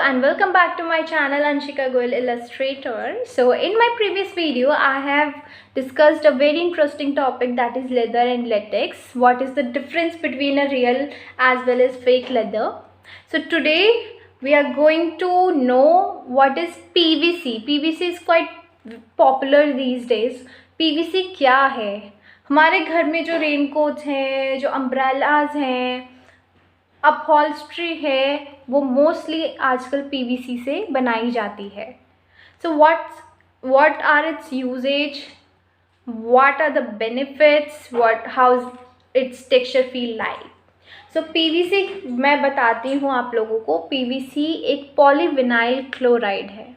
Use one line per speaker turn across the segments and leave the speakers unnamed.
and welcome back to my channel Anshika Goel Illustrator. So in my previous video I have discussed a very interesting topic, that is leather and latex. What is the difference between a real as well as fake leather? So today we are going to know what is PVC. PVC is quite popular these days. PVC क्या है? हमारे घर में जो raincoats हैं, जो umbrellas हैं, अपहॉल्स्ट्री है, वो मोस्टली आजकल पीवीसी से बनाई जाती है. सो what are its usage, what are the benefits, how its texture feel like. So PVC मैं बताती हूँ आप लोगों को. पीवीसी एक पॉलीविनाइल क्लोराइड है.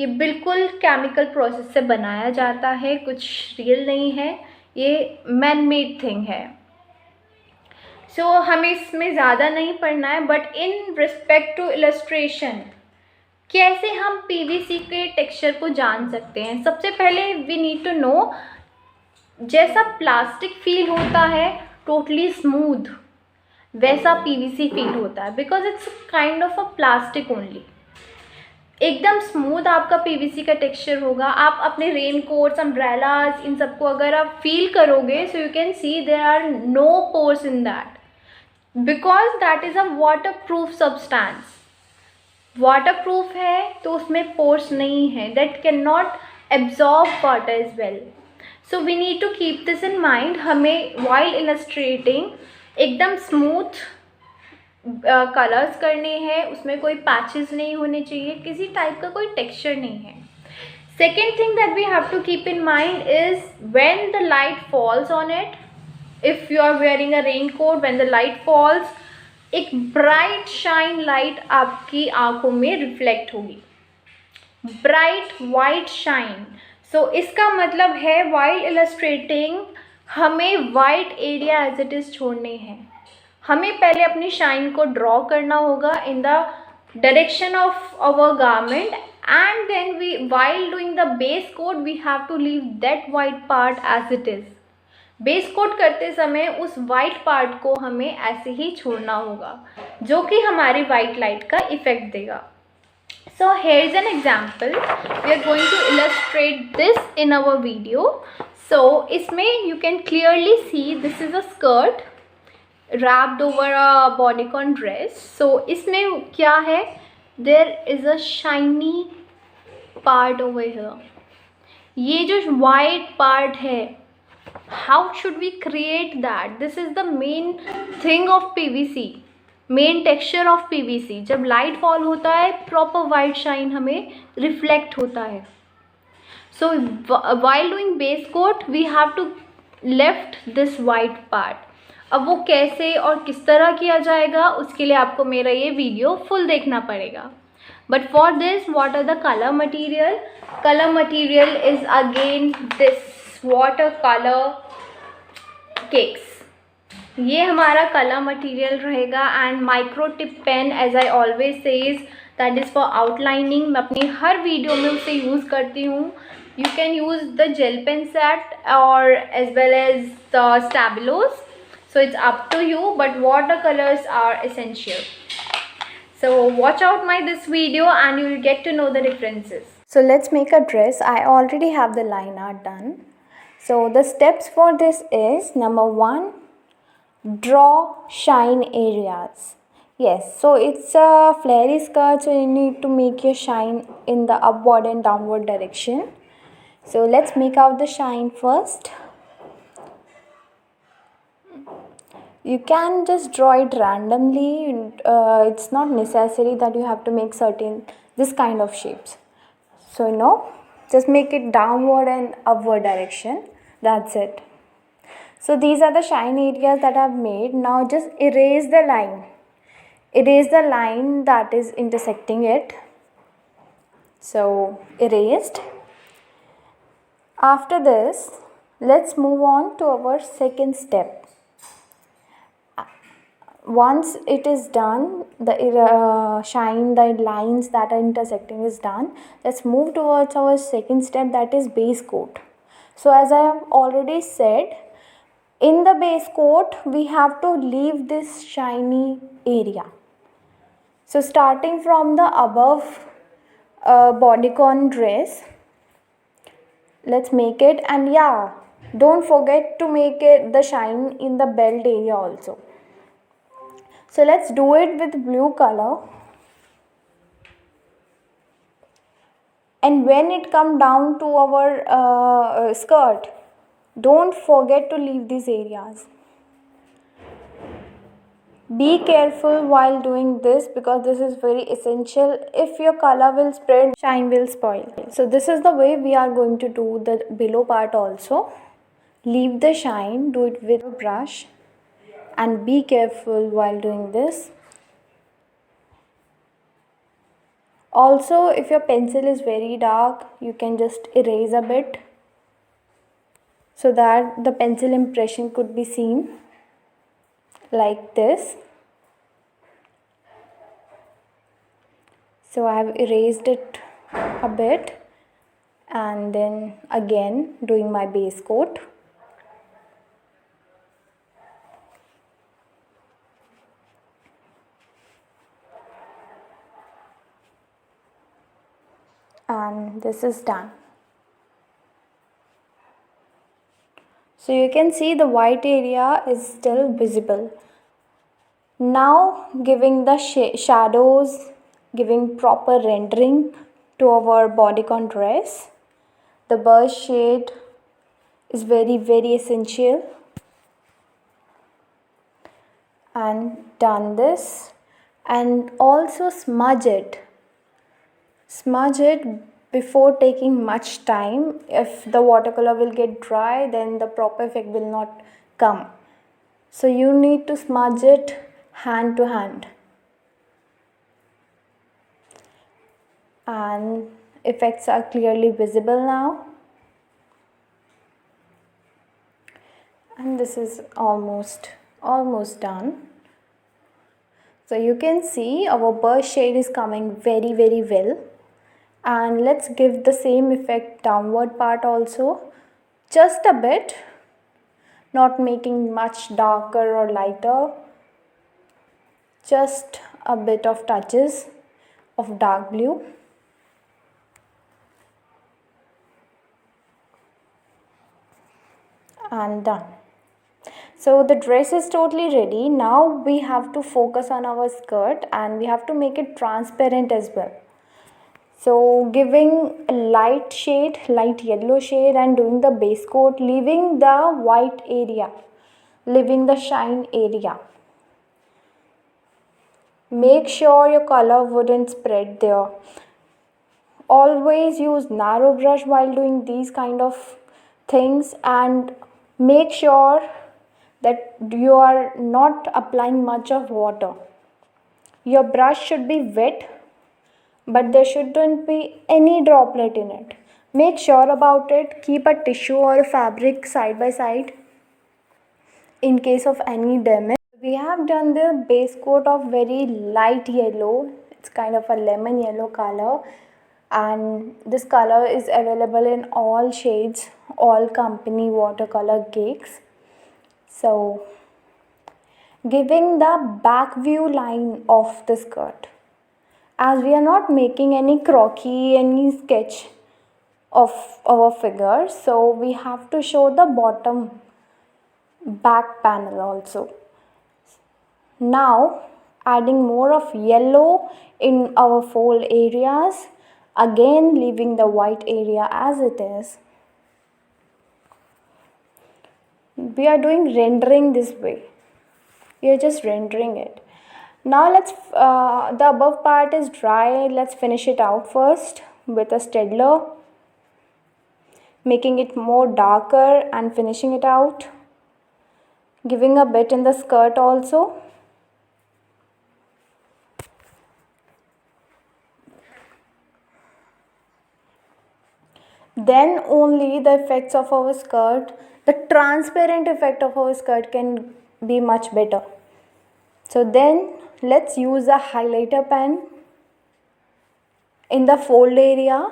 ये बिल्कुल केमिकल प्रोसेस से बनाया जाता है, कुछ रियल नहीं है, ये मैन मेड थिंग है. सो हमें इसमें ज़्यादा नहीं पढ़ना है, but in respect to illustration कैसे हम पीवीसी के टेक्सचर को जान सकते हैं. सबसे पहले वी नीड टू नो, जैसा प्लास्टिक फील होता है टोटली स्मूथ, वैसा पीवीसी फील होता है, because it's kind of a plastic only. एकदम स्मूथ आपका पीवीसी का टेक्सचर होगा. आप अपने रेन कोट्स, अम्ब्रेलाज, इन सबको अगर आप फील करोगे, so you can see there are no pores in that, because that is a waterproof substance. Waterproof है तो उसमें पोर्स नहीं है, that can not absorb water as well. So we need to keep this in mind. हमें while illustrating एकदम smooth colours करने हैं, उसमें कोई पैचेस नहीं होने चाहिए, किसी टाइप का कोई टेक्सचर नहीं है. Second thing that we have to keep in mind is when the light falls on it. If you are wearing a raincoat, when the light falls, एक ब्राइट शाइन लाइट आपकी आंखों में reflect होगी, bright white shine. सो इसका मतलब है while illustrating हमें white area as it is छोड़ने हैं. हमें पहले अपनी शाइन को ड्रॉ करना होगा in the direction of our garment, and then we while doing the base coat we have to leave that white part as it is. Base coat करते समय उस वाइट पार्ट को हमें ऐसे ही छोड़ना होगा, जो कि हमारी वाइट लाइट का इफेक्ट देगा. So here is an example. We are going to illustrate this in our video. So इसमें you can clearly see this is a skirt wrapped over a bodycon dress. So इसमें क्या है, there is a shiny part over here. ये जो white part है, how should we create that? This is the main thing of PVC, main texture of PVC. जब light fall होता है proper white shine हमें reflect होता है. So while doing base coat we have to left this white part. अब वो कैसे और किस तरह किया जाएगा, उसके लिए आपको मेरा ये वीडियो फुल देखना पड़ेगा. But for this what are the colour material. Colour material is again this water colour cakes. ये हमारा कलर मटेरियल रहेगा. And micro tip pen, as I always says, that is for outlining. मैं अपनी हर video में उसे use करती हूँ. You can use the gel pen set और as well as the Stabilos. So it's up to you, but watercolors are essential. So watch out my this video and you will get to know the differences. So let's make a dress. I already have the line art done. So the steps for this is, number 1, draw shine areas. Yes, so it's a flary skirt, so you need to make your shine in the upward and downward direction. So let's make out the shine first. You can just draw it randomly. It's not necessary that you have to make this kind of shapes. So no, just make it downward and upward direction. That's it. So these are the shine areas that I've made. Now just erase the line. Erase the line that is intersecting it. So erased. After this, let's move on to our second step. Once it is done, the shine, the lines that are intersecting is done, let's move towards our second step, that is base coat. So as I have already said, in the base coat we have to leave this shiny area. So starting from the above bodycon dress, let's make it. And yeah, don't forget to make it the shine in the belt area also. So let's do it with blue color. And when it come down to our skirt, don't forget to leave these areas. Be careful while doing this because this is very essential. If your color will spread, shine will spoil. So this is the way we are going to do the below part also. Leave the shine, do it with a brush, and be careful while doing this. Also, if your pencil is very dark, you can just erase a bit so that the pencil impression could be seen like this. So I have erased it a bit and then again doing my base coat. And this is done. So you can see the white area is still visible. Now giving the shadows, giving proper rendering to our bodycon dress. The burst shade is very essential. And done this, and also smudge it before taking much time. If the watercolor will get dry, then the proper effect will not come. So you need to smudge it hand to hand, and effects are clearly visible now. And this is almost done. So you can see our burst shade is coming very well. And let's give the same effect downward part also, just a bit, not making much darker or lighter, just a bit of touches of dark blue. And done. So the dress is totally ready. Now we have to focus on our skirt and we have to make it transparent as well. So giving a light shade, light yellow shade, and doing the base coat, leaving the white area, leaving the shine area. Make sure your color wouldn't spread there. Always use narrow brush while doing these kind of things, and make sure that you are not applying much of water. Your brush should be wet, but there shouldn't be any droplet in it. Make sure about it. Keep a tissue or a fabric side by side in case of any damage. We have done the base coat of very light yellow. It's kind of a lemon yellow color, and this color is available in all shades, all company watercolor cakes. So giving the back view line of the skirt, as we are not making any croquis, any sketch of our figure, so we have to show the bottom back panel also. Now adding more of yellow in our fold areas, again leaving the white area as it is. We are doing rendering this way. We are just rendering it. Now let's the above part is dry. Let's finish it out first with a Staedtler, making it more darker and finishing it out, giving a bit in the skirt also. Then only the effects of our skirt, the transparent effect of our skirt can be much better. So then let's use a highlighter pen in the fold area.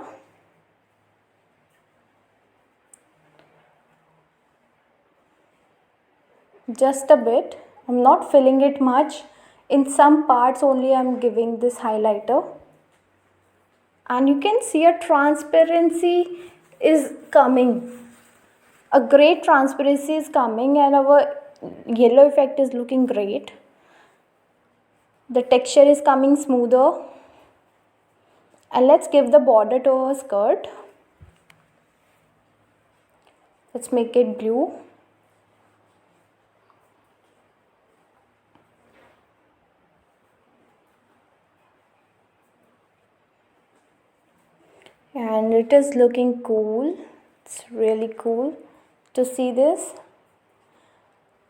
Just a bit. I'm not filling it much. In some parts only I am giving this highlighter, and you can see a transparency is coming. A great transparency is coming, and our yellow effect is looking great. The texture is coming smoother. And let's give the border to our skirt. Let's make it blue. And it is looking cool. It's really cool to see this.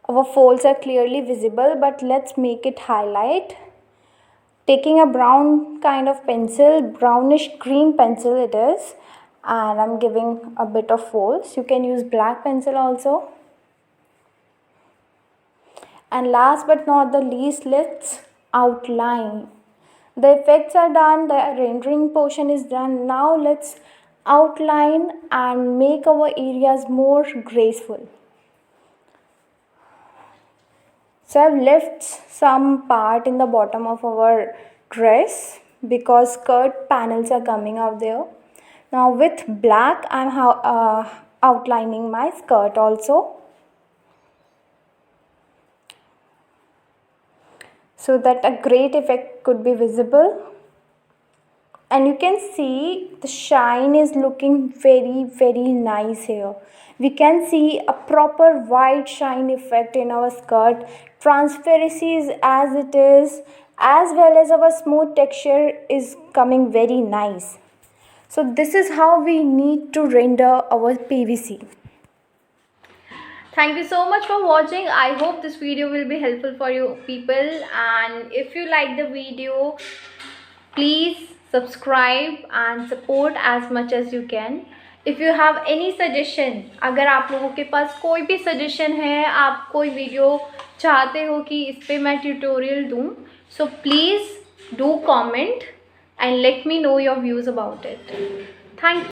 Our folds are clearly visible, but let's make it highlight. Taking a brown kind of pencil, brownish green pencil it is, and I'm giving a bit of folds. You can use black pencil also. And last but not the least, let's outline. The effects are done, the rendering portion is done. Now let's outline and make our areas more graceful. So I've left some part in the bottom of our dress because skirt panels are coming out there. Now with black I'm outlining my skirt also, so that a great effect could be visible. And you can see the shine is looking very nice here. We can see a proper white shine effect in our skirt. Transparency is as it is, as well as our smooth texture is coming very nice. So this is how we need to render our PVC. Thank you so much for watching. I hope this video will be helpful for you people, and if you like the video, please subscribe and support as much as you can. If you have any suggestion, अगर आप लोगों के पास कोई भी suggestion है, आप कोई video चाहते हो कि इस पे मैं ट्यूटोरियल दूँ, so please do comment and let me know your views about it. Thank you.